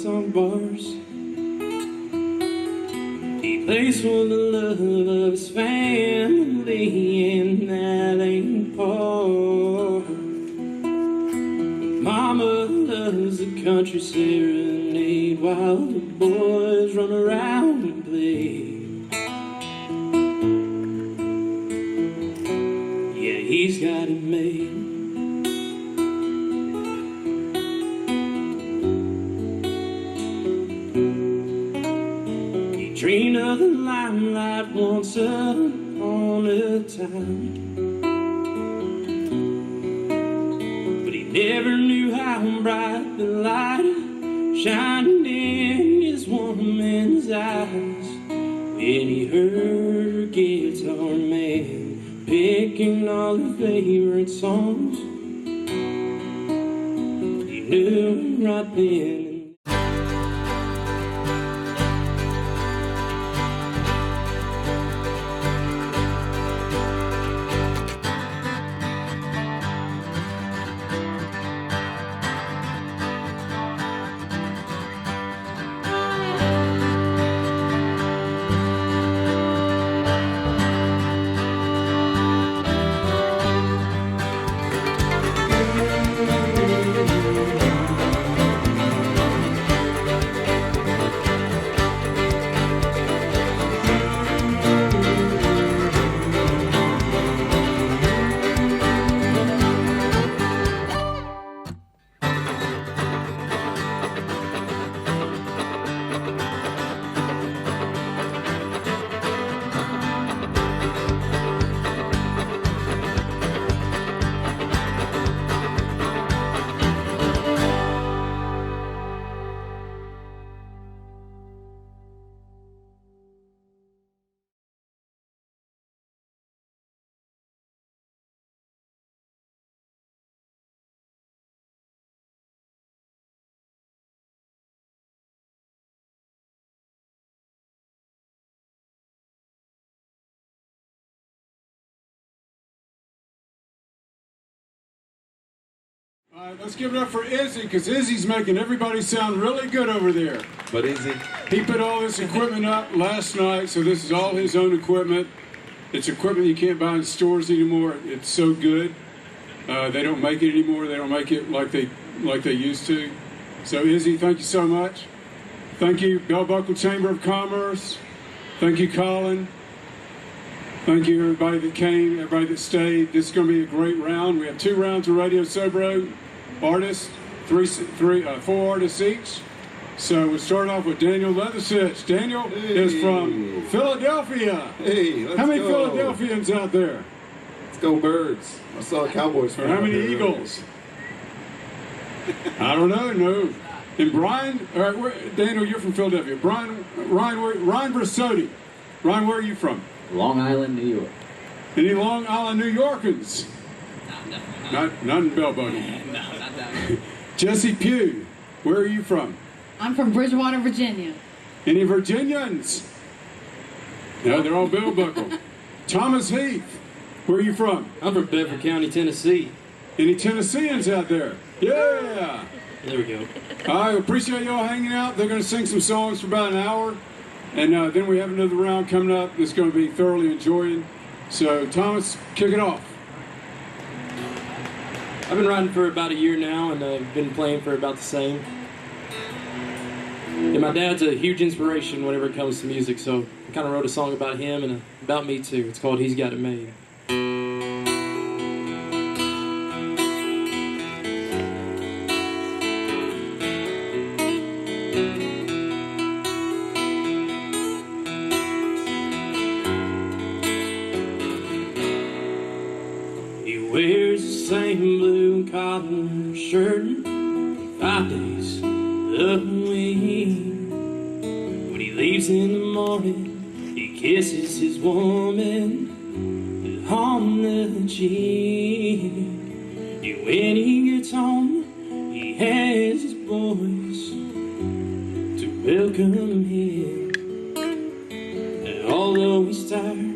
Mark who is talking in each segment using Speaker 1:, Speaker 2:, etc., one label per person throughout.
Speaker 1: song bars. He plays for the love of his family, and that ain't part. Mama loves the country serenade while the boys run around and play. Yeah, he's got it made. He dreamed of the limelight once upon a time, but he never knew how bright the light shined in his woman's eyes when he heard her guitar man picking all her favorite songs. He knew right then.
Speaker 2: All right, let's give it up for Izzy, because Izzy's making everybody sound really good over there.
Speaker 3: But Izzy?
Speaker 2: He put all this equipment up last night, so this is all his own equipment. It's equipment you can't buy in stores anymore. It's so good. They don't make it anymore. They don't make it like they used to. So Izzy, thank you so much. Thank you, Bell Buckle Chamber of Commerce. Thank you, Colin. Thank you, everybody that came, everybody that stayed. This is going to be a great round. We have 2 rounds of Radio SoBro artists, 4 artists each. So we'll start off with Daniel Leathersich. Daniel is from Philadelphia.
Speaker 3: Hey, let's
Speaker 2: How many
Speaker 3: go.
Speaker 2: Philadelphians out there?
Speaker 3: Let's go Birds. I saw a Cowboys fan.
Speaker 2: Or how many Eagles? I don't know, no. And Brian, all right, Daniel, you're from Philadelphia. Ryan Versotti. Ryan, where are you from?
Speaker 4: Long Island, New York.
Speaker 2: Any Long Island New Yorkers?
Speaker 4: No,
Speaker 2: Not in Bell Buckle.
Speaker 4: no, not that.
Speaker 2: Jesse Pugh, where are you from?
Speaker 5: I'm from Bridgewater, Virginia.
Speaker 2: Any Virginians? No, they're all Bell Buckle. Thomas Heath, where are you from?
Speaker 1: I'm from Bedford County, Tennessee.
Speaker 2: Any Tennesseans out there? Yeah!
Speaker 1: There we go.
Speaker 2: I appreciate y'all hanging out. They're going to sing some songs for about an hour. And then we have another round coming up that's going to be thoroughly enjoying. So, Thomas, kick it off.
Speaker 1: I've been writing for about a year now, and I've been playing for about the same. And my dad's a huge inspiration whenever it comes to music, so I kind of wrote a song about him and about me too. It's called He's Got It Made. He wears the same blue cotton shirt 5 days of the week. When he leaves in the morning, he kisses his woman on the cheek. And when he gets home, he has his boys to welcome him. And although he's tired,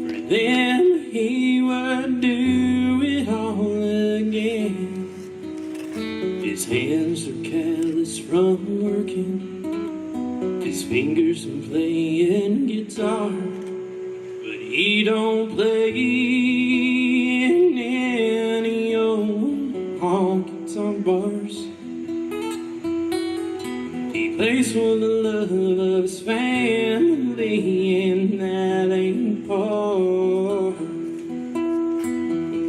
Speaker 1: for them he would do it all again. His hands hands are callous from working, his fingers from playing guitar, but he don't play in any old honky-tonk bars. He plays for the love of his family, and that ain't part.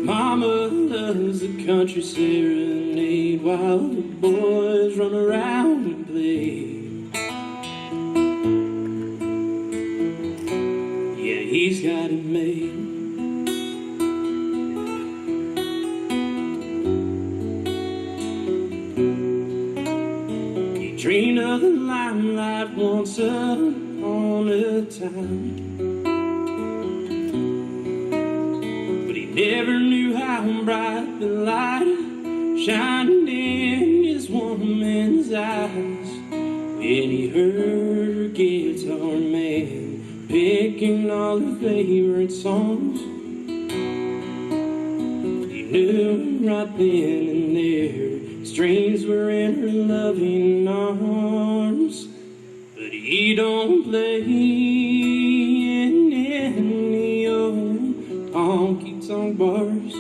Speaker 1: Mama loves the country serenade while the boys run around and play. Yeah, he's got it made. He dreamed of the limelight once upon a time, never knew how bright the light shined in his woman's eyes when he heard her guitar man picking all her favorite songs. He knew right then and there strings were in her loving arms, but he don't play in any old honky-tonk bars.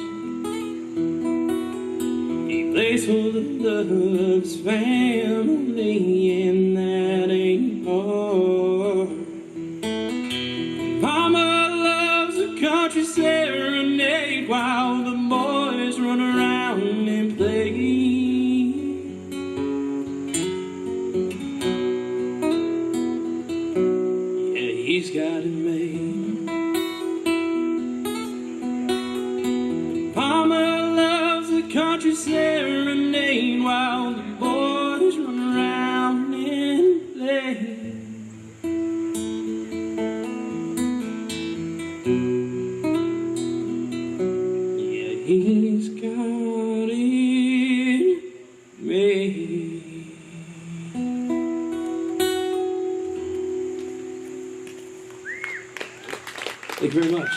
Speaker 1: He plays for the love of his family, and that ain't hard. Mama loves a country serenade while the boys run around and play. Yeah, he's got it made. Country serenade while the boys run around and play. Yeah, he's got it made. Thank you very much.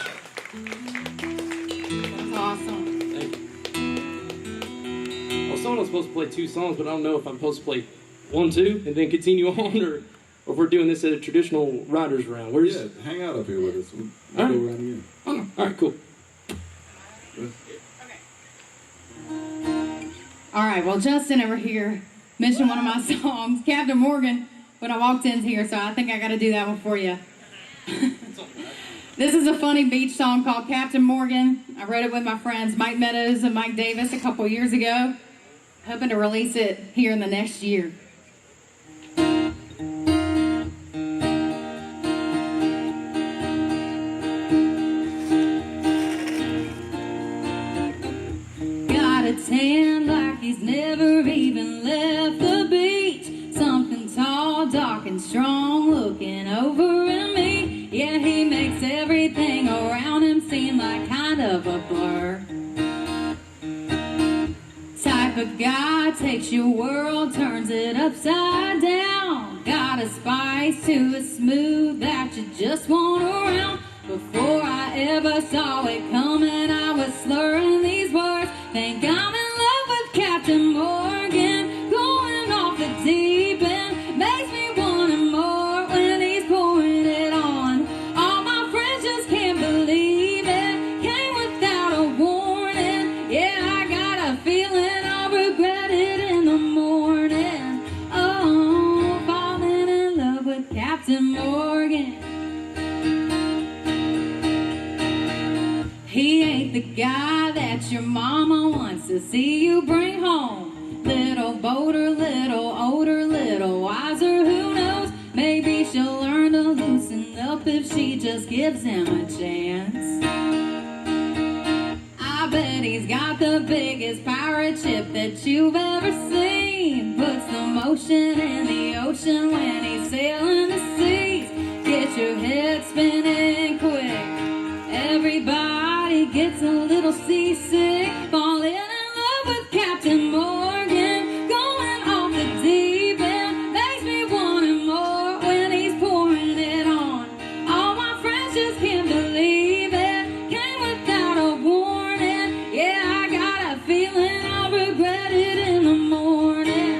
Speaker 5: That's awesome.
Speaker 1: I was supposed to play 2 songs, but I don't know if I'm supposed to play 1, 2, and then continue on, or if we're doing this at a traditional writers round.
Speaker 3: Yeah, hang out up here with us. We'll
Speaker 1: All
Speaker 3: go
Speaker 1: right.
Speaker 3: around again.
Speaker 1: Oh, no. All right, cool.
Speaker 5: All right, well, Justin over here mentioned one of my songs, Captain Morgan, when I walked in here, so I think I got to do that one for you. This is a funny beach song called Captain Morgan. I wrote it with my friends Mike Meadows and Mike Davis a couple years ago. Hoping to release it here in the next year. Got a tan like he's never even left the beach. Something tall, dark and strong looking over at me. Yeah, he makes everything around him seem like kind of a blur. Type of guy takes your world, turns it upside down. Got a spice to a smooth that you just want around. Before I ever saw it coming, I was slurring these words. Think I'm in love with Captain Morgan, going off the deep end. Makes me want him more when he's pouring it on. All my friends just can't believe it. Came without a warning. Yeah, I got a feeling regret it in the morning. Oh, falling in love with Captain Morgan. He ain't the guy that your mama wants to see you bring home. Little bolder, little older, little wiser, who knows? Maybe she'll learn to loosen up if she just gives him a chance. I bet he's got the biggest pirate ship that you've ever seen. Puts the motion in the ocean when he's sailing the seas. Get your head spinning quick. Everybody gets a little seasick. Falling in love with Captain Morgan, going off the deep end. Makes me want him more when he's pouring it on. All my friends just can't believe it. Came without a warning. Yeah, I got a feeling I'll regret it in the morning.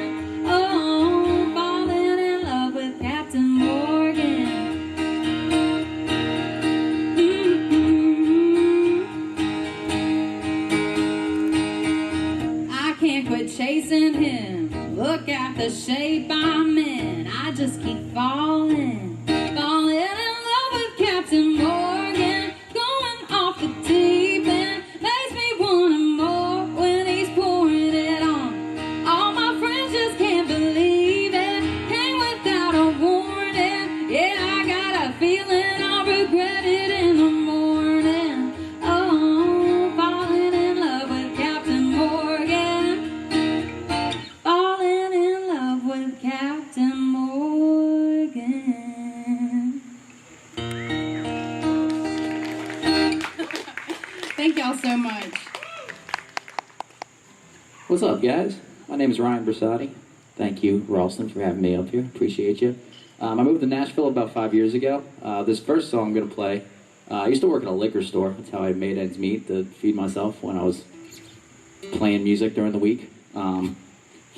Speaker 5: him. Look at the shape I'm in. I just keep falling, falling in love with Captain Morgan. Going off the deep end makes me want him more when he's pouring it on. All my friends just can't believe it. Came without a warning. Yeah, I got a feeling I'll regret it in the morning. Oh, falling in love with Captain Morgan. Falling in love with Captain Morgan. Thank y'all so much.
Speaker 6: What's up, guys? My name is Ryan Bersati. Thank you, Ralston, for having me up here. Appreciate you. I moved to Nashville about 5 years ago. This first song I'm going to play, I used to work at a liquor store. That's how I made ends meet to feed myself when I was playing music during the week.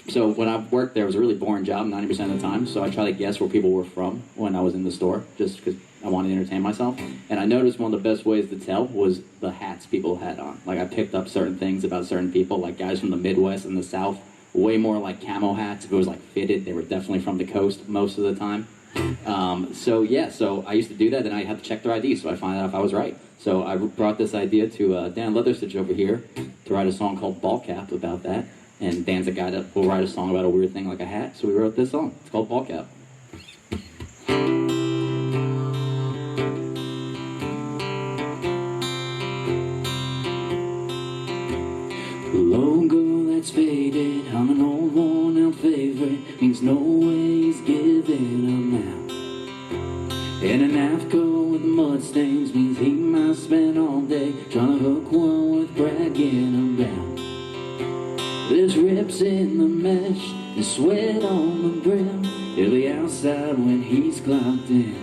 Speaker 6: So when I worked there, it was a really boring job 90% of the time, so I tried to guess where people were from when I was in the store, just because I wanted to entertain myself. And I noticed one of the best ways to tell was the hats people had on. Like, I picked up certain things about certain people, like guys from the Midwest and the South, way more like camo hats. If it was like fitted, they were definitely from the coast most of the time. So I used to do that, and I had to check their ID, so I find out if I was right. So I brought this idea to Dan Leatherstitch over here to write a song called Ball Cap about that. And Dan's a guy that will write a song about a weird thing like a hat, so we wrote this song. It's called Ball Cap. Logo that's faded, I'm an old worn out favorite, means no way he's giving up now. And an AFCO with mud stains means he might spend all day trying to hook one with bragging about. There's rips in the mesh and sweat on the brim. He'll be outside when he's clocked in.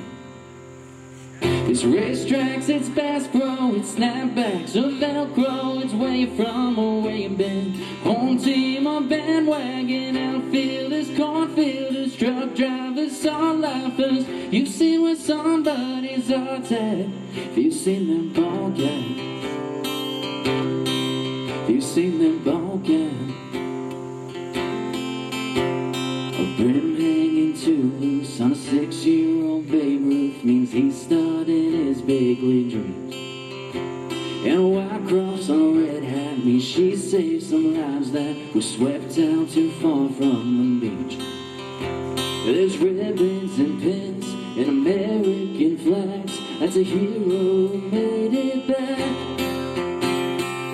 Speaker 6: It's racetracks, it's Bass Pro, it's snapbacks or Velcro. It's way from or way been. Home team or bandwagon, outfielders, cornfielders, truck drivers, song lifers. You've seen where somebody's heart's at. If you've seen them ball cap, if you've seen them ball cap. A brim hanging too loose on a 6-year-old Babe Ruth means he's starting his big league dreams. And a white cross on a red hat means she saved some lives that were swept out too far from the beach. There's ribbons and pins and American flags. That's a hero who made it back.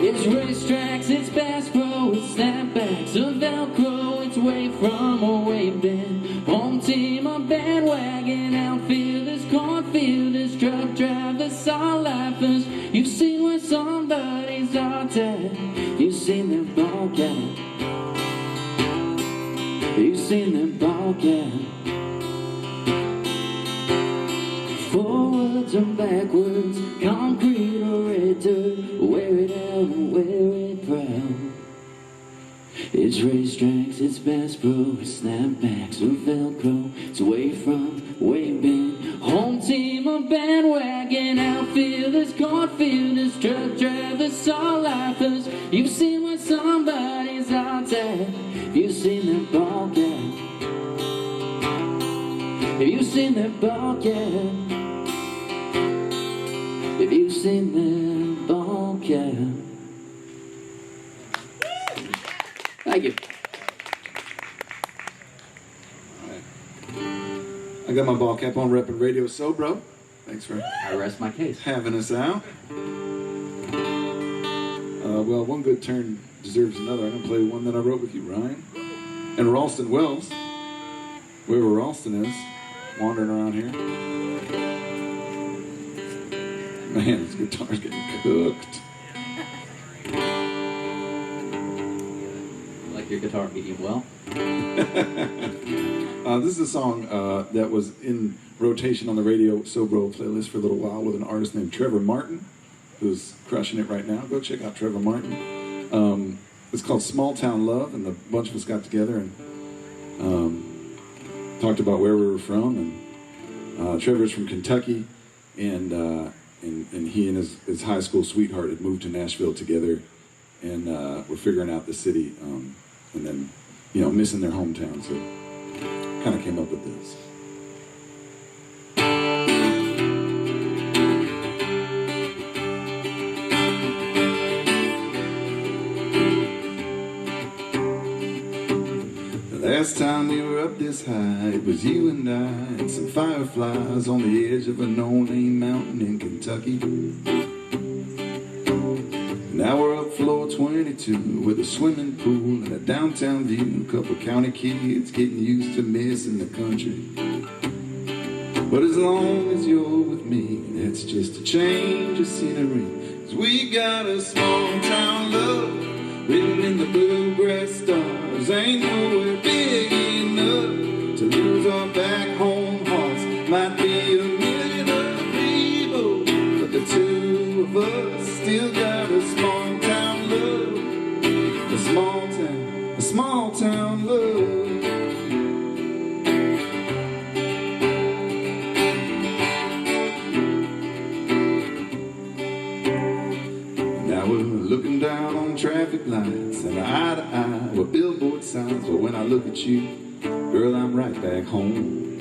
Speaker 6: It's racetracks, it's Bass Pro, it's snapbacks or Velcro. It's way from or way been. Home team or bandwagon, outfielders, cornfielders, truck drivers, song lifers. You've seen where somebody's heart's at. You've seen them ball cap. You've seen them ball cap. Forwards or backwards, concrete or red dirt. Wear it out and wear it proud. It's racetracks, it's Bass Pro, it's snapbacks or Velcro. It's away from, way been. Home team or bandwagon, outfielders, cornfielders, truck drivers, song lifers. You've seen what somebody's heart's at. You've seen them ball cap. Have you seen them ball cap? Have you seen them ball cap? Thank you.
Speaker 3: I got my ball cap on, repping Radio SoBro. Thanks for
Speaker 6: I rest my case.
Speaker 3: having us out. Well, one good turn deserves another. I'm going to play one that I wrote with you, Ryan. And Ralston Wells, wherever Ralston is, wandering around here. Man, this guitar's getting cooked.
Speaker 6: Like your guitar medium well?
Speaker 3: This is a song that was in rotation on the Radio SoBro playlist for a little while with an artist named Trevor Martin, who's crushing it right now. Go check out Trevor Martin. It's called Small Town Love, and a bunch of us got together and talked about where we were from. And Trevor's from Kentucky, and he and his high school sweetheart had moved to Nashville together, and we're figuring out the city. And then missing their hometown. So kind of came up with this. Last time we were up this high, it was you and I and some fireflies on the edge of a no-name mountain in Kentucky. Now we're up floor 22 with a swimming pool and a downtown view. Couple county kids getting used to missing the country. But as long as you're with me, that's just a change of scenery. 'Cause we got a small town love written in the bluegrass stars. Ain't nowhere big enough to lose our back home hearts. Might be a million other people, but the two of us still got a small town love. A small town love. Now we're looking down on traffic lights and eye to eye with billboard signs. But when I look at you, girl, I'm right back home.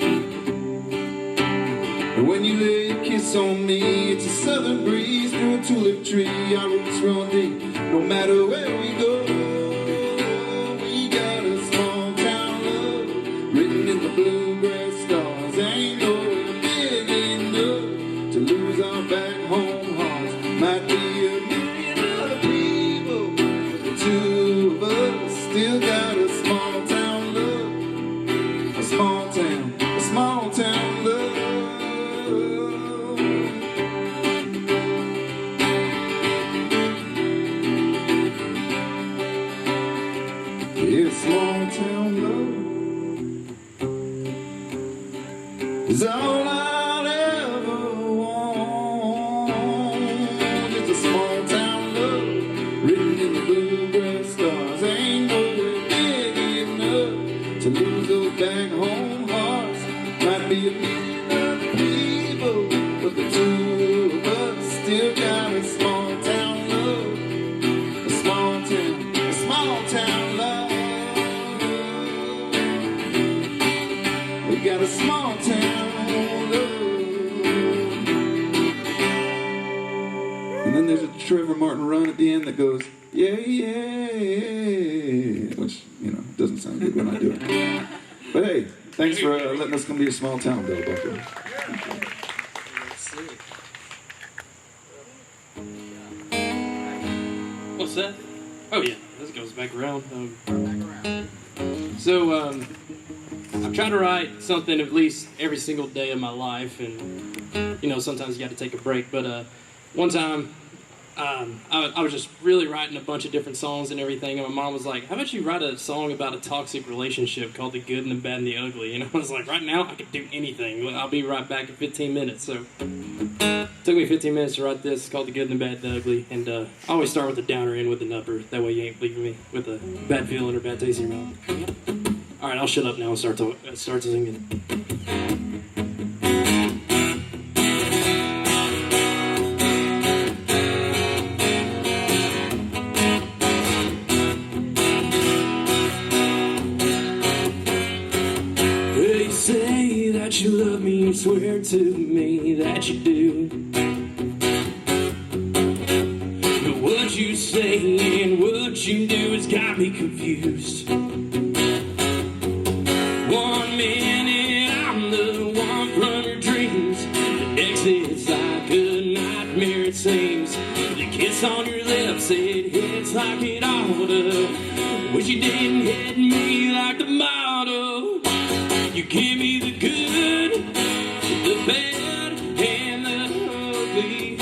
Speaker 3: And when you lay a kiss on me, it's a southern breeze through a tulip tree. Our roots run deep, no matter where we go. We got a small town love written in the bluegrass stars. Ain't nowhere big enough to lose our back home hearts. Might be a million other people, but the two of us still got a small town love. A small town love. Yeah, small town love is all I'll ever want. It's a small town love written in the bluegrass stars. Ain't nowhere big enough to lose those back home hearts. Might be a million other people, but the two of us still got a small town love. A small town love. We got a small town love. And then there's a Trevor Martin run at the end that goes, yeah, yeah, which, doesn't sound good when I do it. But hey, thanks for letting us come to your small town, Bill Buckler.
Speaker 1: What's that? Oh yeah, this goes back around. I'm trying to write something at least every single day of my life, and sometimes you got to take a break. But one time, I was just really writing a bunch of different songs and everything, and my mom was like, "How about you write a song about a toxic relationship called The Good and the Bad and the Ugly?" And I was like, "Right now, I could do anything. I'll be right back in 15 minutes." So it took me 15 minutes to write this. It's called The Good and the Bad and the Ugly, and I always start with a downer, end with an upper. That way, you ain't leaving me with a bad feeling or bad taste in your mouth. All right, I'll shut up now and start singing. They say that you love me, you swear to me that you do. But what you say and what you do has got me confused. One minute I'm the one from your dreams, the next it's like a nightmare it seems. The kiss on your lips, it hits like it ought to. Wish you didn't hit me like the motto. You give me the good, the bad, and the ugly.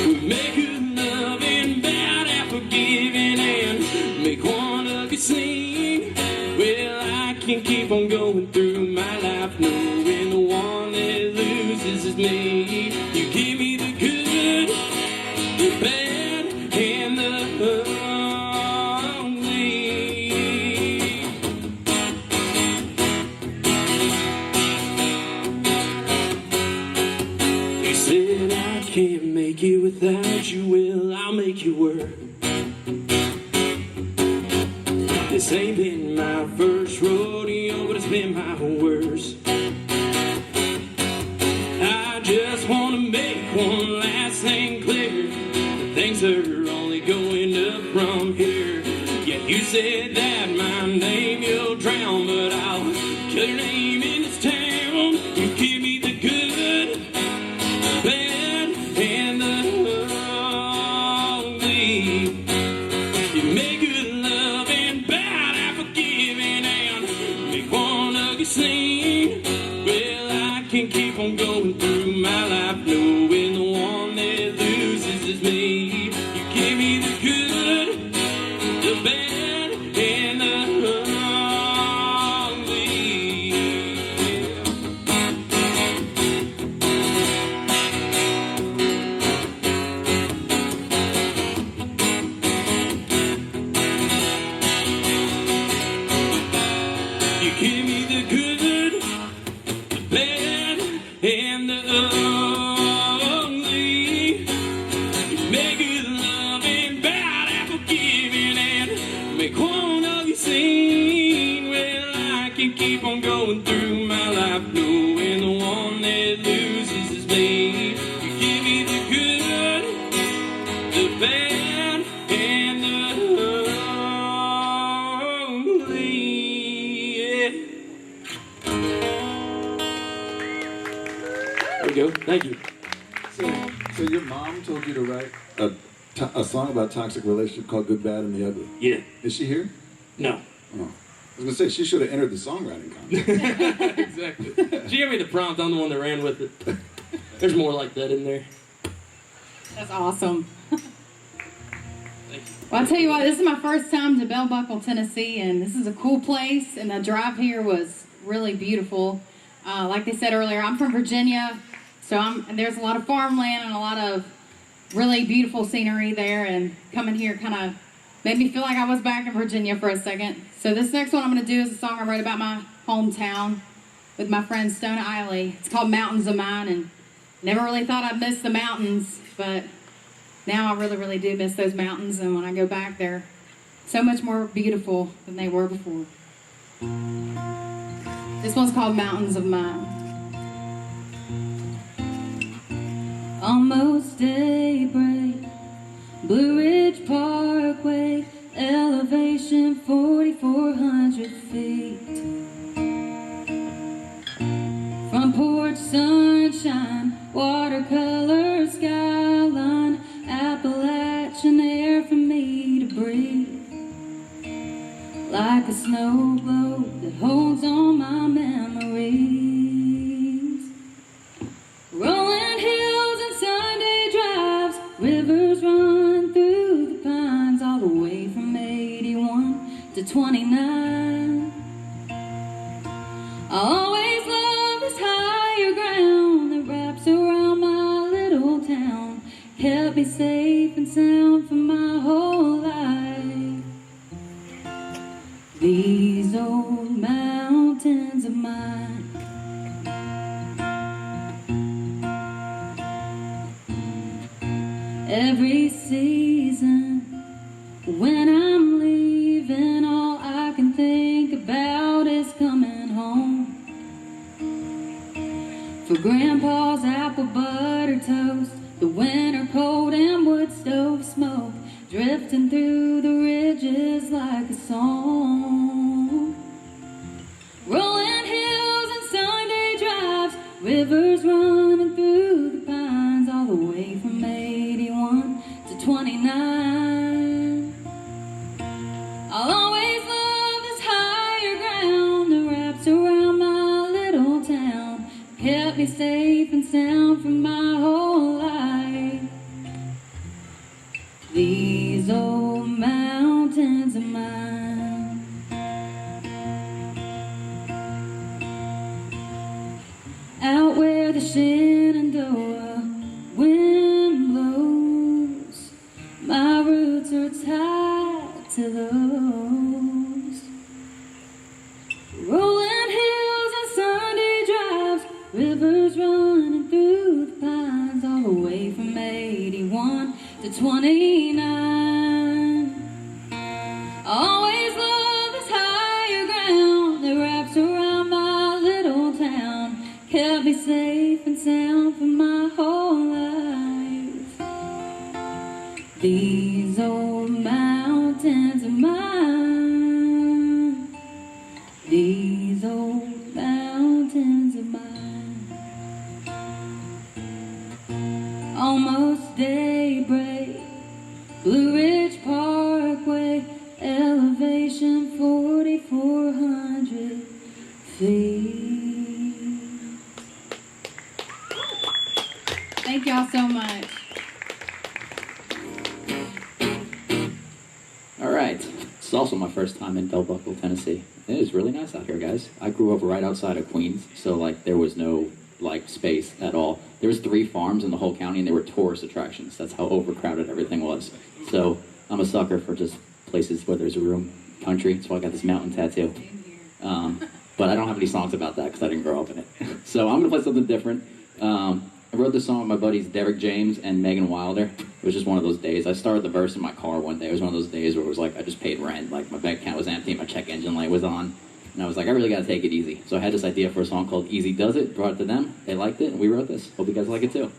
Speaker 1: We make good love and bad and forgiving and make one ugly scene. Well, I can keep on going through my life knowing the one that loses is me. You give me the good, the bad, and the ugly. You said I can't make it without you, well, I'll make you work. This ain't been my first rodeo, but it's been my worst. I just want to make one last thing clear. Things are only going up from here. Yeah, you said that my name you'll drown, but I'll kill your name in this town. You give me the good, the bad, and the ugly. You make good love and bad and forgiving and make one ugly scene. Well, I can keep on going through my life knowing the one that loses is me. You give me the good, the bad, and the ugly. You give me the good, the bad, and the ugly. You make good love and bad and forgiving and make one ugly scene. Well, I can keep on going through my life knowing the one that loses is me. You give me the good, the bad, and the ugly. Yeah. There we go. Thank you.
Speaker 3: So your mom told you to write a song about toxic relationship called Good, Bad, and the Ugly.
Speaker 1: Yeah.
Speaker 3: Is she here?
Speaker 1: No.
Speaker 3: Oh. I was going to say, she should have entered the songwriting contest.
Speaker 1: Exactly. She gave me the prompt. I'm the one that ran with it. There's more like that in there.
Speaker 5: That's awesome.
Speaker 1: Thank you.
Speaker 5: Well, I'll tell you what, this is my first time to Bell Buckle, Tennessee, and this is a cool place, and the drive here was really beautiful. Like they said earlier, I'm from Virginia, so there's a lot of farmland and a lot of really beautiful scenery there, and coming here kind of made me feel like I was back in Virginia for a second. So this next one I'm going to do is a song I wrote about my hometown with my friend Stona Eiley. It's called Mountains of Mine, and never really thought I'd miss the mountains, but now I really, really do miss those mountains, and when I go back, they're so much more beautiful than they were before. This one's called Mountains of Mine. Almost daybreak, Blue Ridge Parkway, elevation 4,400 feet. Front porch sunshine, watercolor skyline, Appalachian air for me to breathe. Like a snow globe that holds on my memories. Rolling hills and Sunday drives, rivers run through the pines, all the way from 81 to 29. I always love this higher ground that wraps around my little town, kept me safe and sound for my whole life. These old mountains of mine. Every season, when I'm leaving, all I can think about is coming home. For Grandpa's apple butter toast, the winter cold and wood stove smoke, drifting through the ridges like a song. Rolling hills and Sunday drives, rivers running through the pines, all the way from 81 to 29. I'll always love this higher ground that wraps around my little town, kept me safe and sound for my whole life. These old mountains of mine. Out where the Shenandoah wind blows, my roots are tied to those. Rolling hills and Sunday drives, rivers running through the pines, all the way from 81 to 29. I always love safe and sound for my whole life. These old mountains are mine. These old mountains are mine. Almost daybreak, Blue Ridge Parkway, elevation 4,400 feet. Thank y'all so much.
Speaker 6: All right. It's also my first time in Bell Buckle, Tennessee. It is really nice out here, guys. I grew up right outside of Queens, so like there was no like space at all. There was 3 farms in the whole county, and they were tourist attractions. That's how overcrowded everything was. So I'm a sucker for just places where there's room, country. That's why I got this mountain tattoo. But I don't have any songs about that because I didn't grow up in it. So I'm gonna play something different. I wrote this song with my buddies Derek James and Megan Wilder. It was just one of those days. I started the verse in my car one day. It was one of those days where it was like I just paid rent. Like my bank account was empty, my check engine light was on. And I was like, I really gotta take it easy. So I had this idea for a song called Easy Does It, brought it to them. They liked it, and we wrote this. Hope you guys like it too.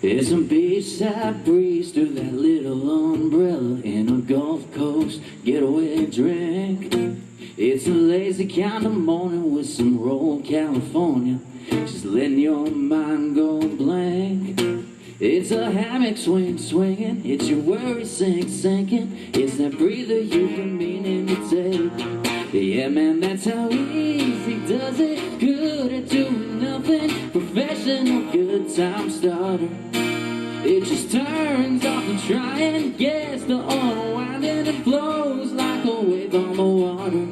Speaker 6: It's a beachside breeze through that little umbrella in a Gulf Coast getaway drink. It's a lazy kind of morning with some rolled California, just letting your mind go blank. It's a hammock swinging, it's your worry sinking. It's that breather you've been meaning to take. Yeah, man, that's how easy does it. Good at doing nothing, professional good time starter. It just turns off the trying, gets the unwinding, and flows like a wave on the water.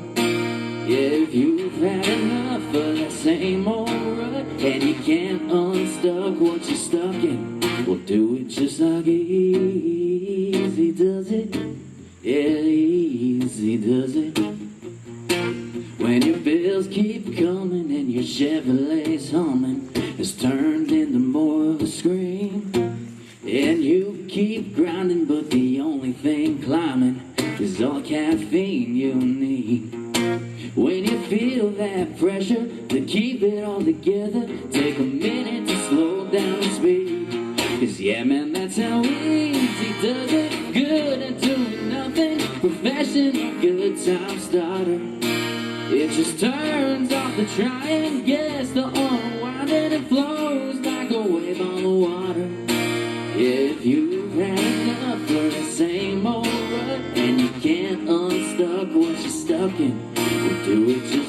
Speaker 6: Yeah, if you've had enough of that same old rut and you can't unstuck what you're stuck in, well, do it just like easy does it. Yeah, easy does it. When your bills keep coming and your Chevrolet's humming, it's turned into more of a scream. And you keep grinding, but the only thing climbing is all caffeine you need. When you feel that pressure to keep it all together, take a minute to slow down the speed. 'Cause yeah, man, that's how easy does it. Good at doing nothing, professional good time starter. It just turns off the trying, gets the unwinding, and flows like a wave on the water. If you've had enough of the same old rut and you can't unstuck what you're stuck in, we'll do it just